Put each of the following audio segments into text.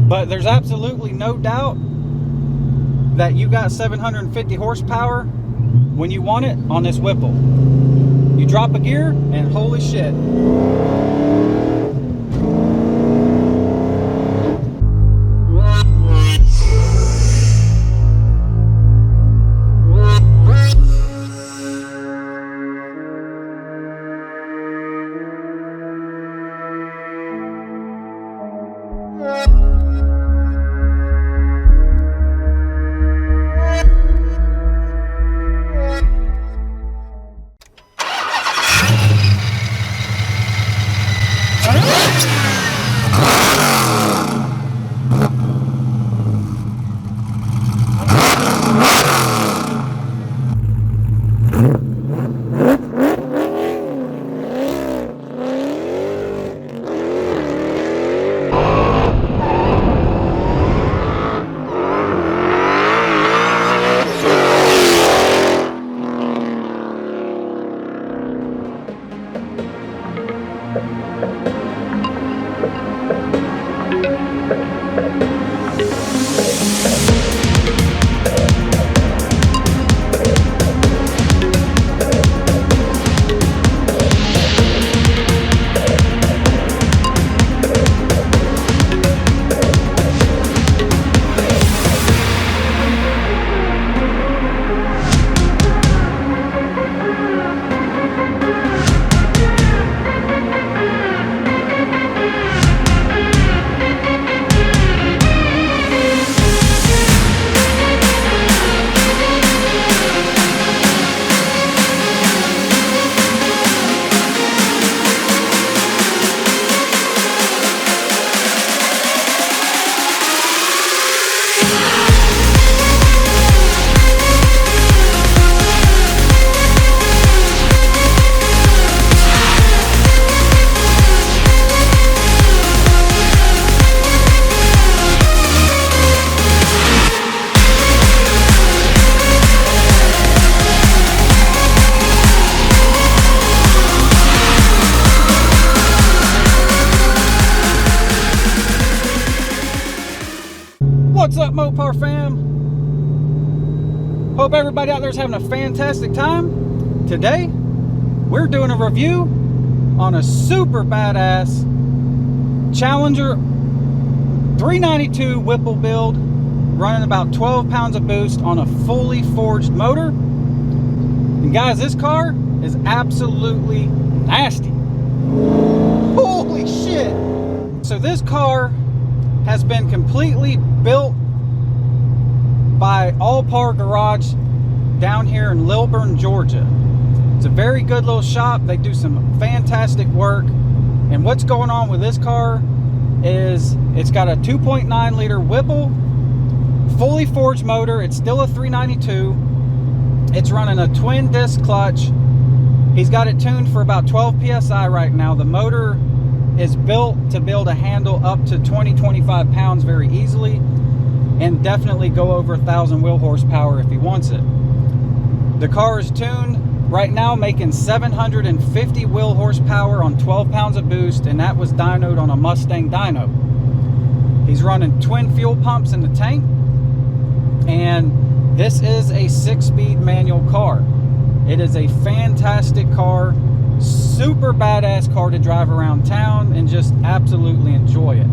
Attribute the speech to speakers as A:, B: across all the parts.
A: But there's absolutely no doubt that you got 750 horsepower when you want it on this Whipple. You drop a gear and holy shit. What's up, Mopar fam? Hope everybody out there is having a fantastic time. Today, we're doing a review on a super badass Challenger 392 Whipple build, running about 12 pounds of boost on a fully forged motor. And guys, this car is absolutely nasty. Holy shit! So this car has been completely built by All Par Garage down here in Lilburn, Georgia. It's a very good little shop. They do some fantastic work. And what's going on with this car is it's got a 2.9 liter Whipple, fully forged motor. It's still a 392. It's running a twin disc clutch. He's got it tuned for about 12 PSI right now. The motor is built to be able to handle up to 20-25 pounds very easily, and definitely go over 1,000 wheel horsepower if he wants it. The car is tuned right now, making 750 wheel horsepower on 12 pounds of boost, and that was dynoed on a Mustang dyno. He's running twin fuel pumps in the tank, and this is a 6-speed manual car. It is a fantastic car, super badass car to drive around town and just absolutely enjoy it.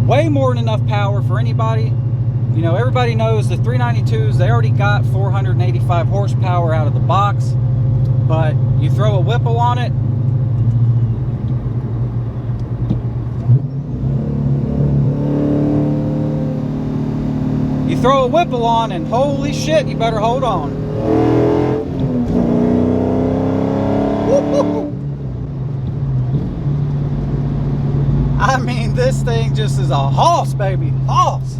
A: Way more than enough power for anybody. You know, everybody knows the 392s, they already got 485 horsepower out of the box, but you throw a Whipple on it, and holy shit, you better hold on. Woo-hoo-hoo. I mean, this thing just is a hoss, baby, hoss.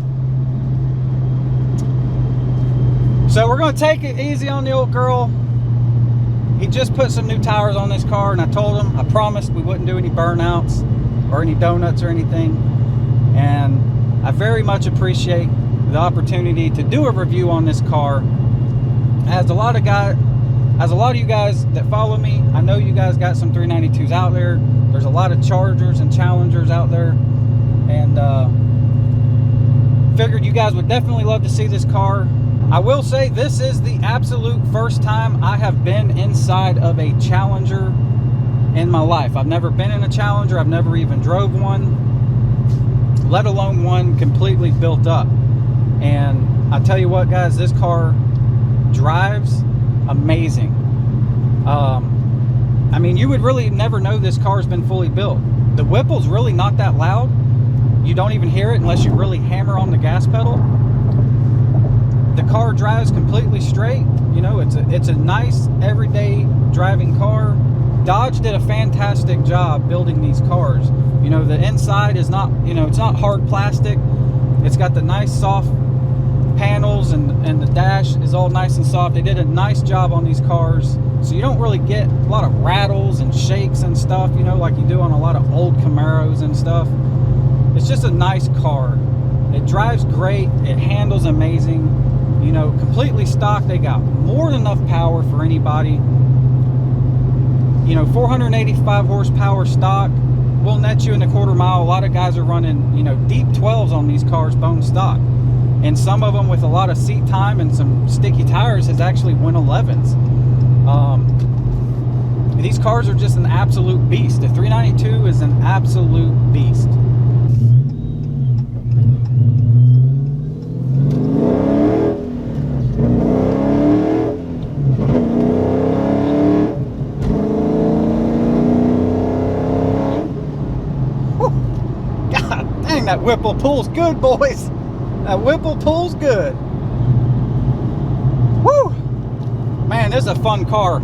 A: So we're going to take it easy on the old girl. He just put some new tires on this car, and I told him, I promised we wouldn't do any burnouts or any donuts or anything. And I very much appreciate the opportunity to do a review on this car. As a lot of you guys that follow me, I know you guys got some 392s out there. There's a lot of Chargers and Challengers out there. and figured you guys would definitely love to see this car. I will say this is the absolute first time I have been inside of a Challenger in my life. I've never been in a Challenger. I've never even drove one, let alone one completely built up. And I tell you what, guys, this car drives amazing. I mean, you would really never know this car's been fully built. The Whipple's really not that loud. You don't even hear it unless you really hammer on the gas pedal. The car drives completely straight. You know, it's a nice everyday driving car. Dodge did a fantastic job building these cars. You know, the inside is not, you know, it's not hard plastic. It's got the nice soft panels, and the dash is all nice and soft. They did a nice job on these cars, so you don't really get a lot of rattles and shakes and stuff, you know, like you do on a lot of old Camaros and stuff. It's just a nice car. It drives great. It handles amazing. You know, completely stock. They got more than enough power for anybody. You know, 485 horsepower stock will net you in a quarter mile. A lot of guys are running, you know, deep 12s on these cars, bone stock. And some of them with a lot of seat time and some sticky tires has actually went 11s. These cars are just an absolute beast. The 392 is an absolute beast. God dang, that Whipple pulls good, boys. That Whipple pulls good. Woo! Man, this is a fun car.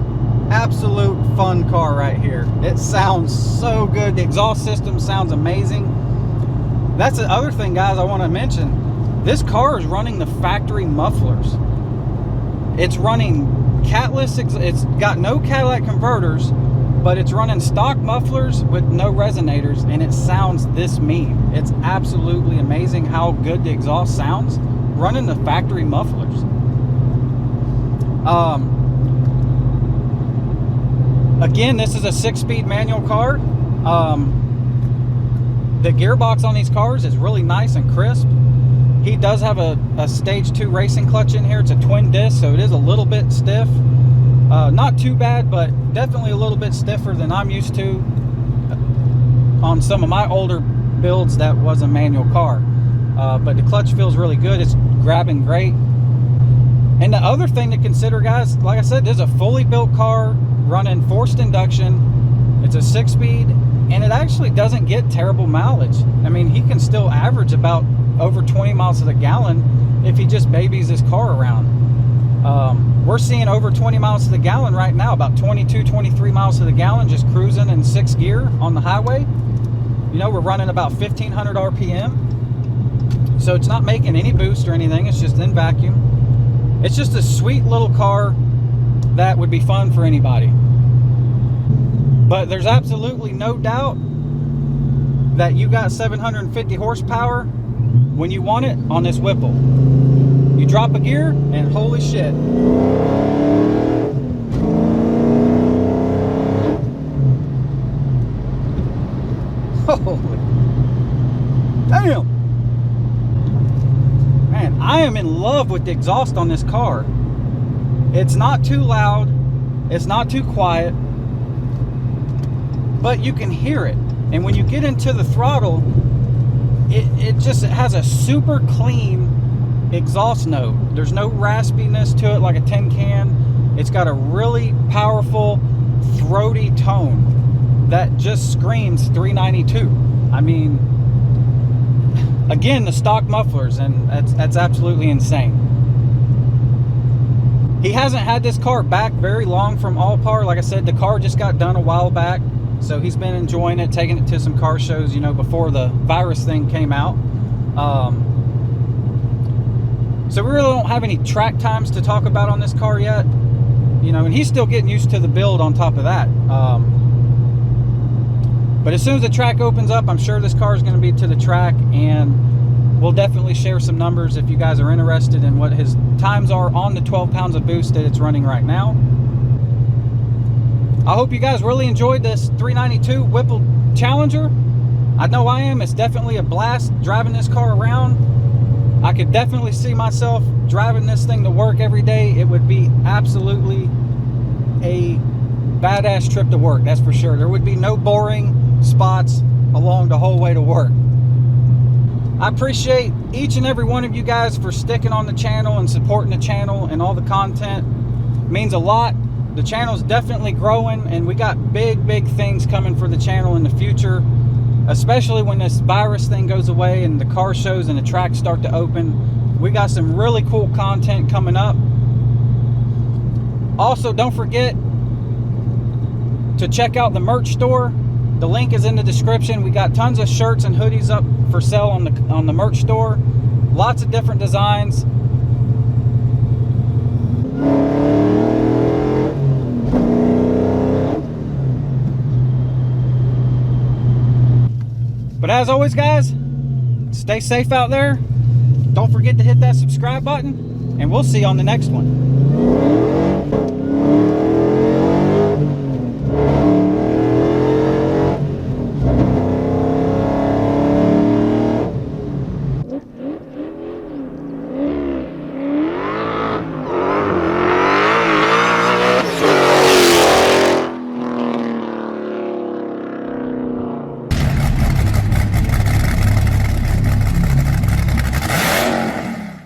A: Absolute fun car right here. It sounds so good. The exhaust system sounds amazing. That's the other thing, guys, I want to mention. This car is running the factory mufflers. It's running catless. It's got no Cadillac converters, but it's running stock mufflers with no resonators, and it sounds this mean. It's absolutely amazing how good the exhaust sounds running the factory mufflers. Again, this is a 6-speed manual car. The gearbox on these cars is really nice and crisp. He does have a stage 2 racing clutch in here. It's a twin disc, so it is a little bit stiff. Not too bad, but definitely a little bit stiffer than I'm used to on some of my older builds that was a manual car. But the clutch feels really good. It's grabbing great. And the other thing to consider, guys, like I said, this is a fully built car running forced induction. It's a 6-speed, and it actually doesn't get terrible mileage. I mean, he can still average about over 20 miles to the gallon if he just babies his car around. We're seeing over 20 miles to the gallon right now, about 22, 23 miles to the gallon, just cruising in 6th gear on the highway. You know, we're running about 1500 RPM. So it's not making any boost or anything. It's just in vacuum. It's just a sweet little car that would be fun for anybody. But there's absolutely no doubt that you got 750 horsepower when you want it on this Whipple. You drop a gear and holy shit. Holy damn. Man, I am in love with the exhaust on this car. It's not too loud, it's not too quiet, but you can hear it. And when you get into the throttle, it has a super clean exhaust note. There's no raspiness to it like a tin can. It's got a really powerful, throaty tone that just screams 392. I mean, again, the stock mufflers, and that's absolutely insane. He hasn't had this car back very long from Allpar. Like I said, the car just got done a while back, so he's been enjoying it, taking it to some car shows, you know, before the virus thing came out. So we really don't have any track times to talk about on this car yet, you know, and he's still getting used to the build on top of that. But as soon as the track opens up, I'm sure this car is going to be to the track, and we'll definitely share some numbers if you guys are interested in what his times are on the 12 pounds of boost that it's running right now. I hope you guys really enjoyed this 392 Whipple Challenger. I know I am. It's definitely a blast driving this car around. I could definitely see myself driving this thing to work every day. It would be absolutely a badass trip to work, that's for sure. There would be no boring spots along the whole way to work. I appreciate each and every one of you guys for sticking on the channel and supporting the channel and all the content. It means a lot. The channel's definitely growing, and we got big things coming for the channel in the future, especially when this virus thing goes away and the car shows and the tracks start to open. We got some really cool content coming up. Also, don't forget to check out the merch store. The link is in the description. We got tons of shirts and hoodies up for sale on the merch store. Lots of different designs. But as always, guys, stay safe out there. Don't forget to hit that subscribe button, and we'll see you on the next one.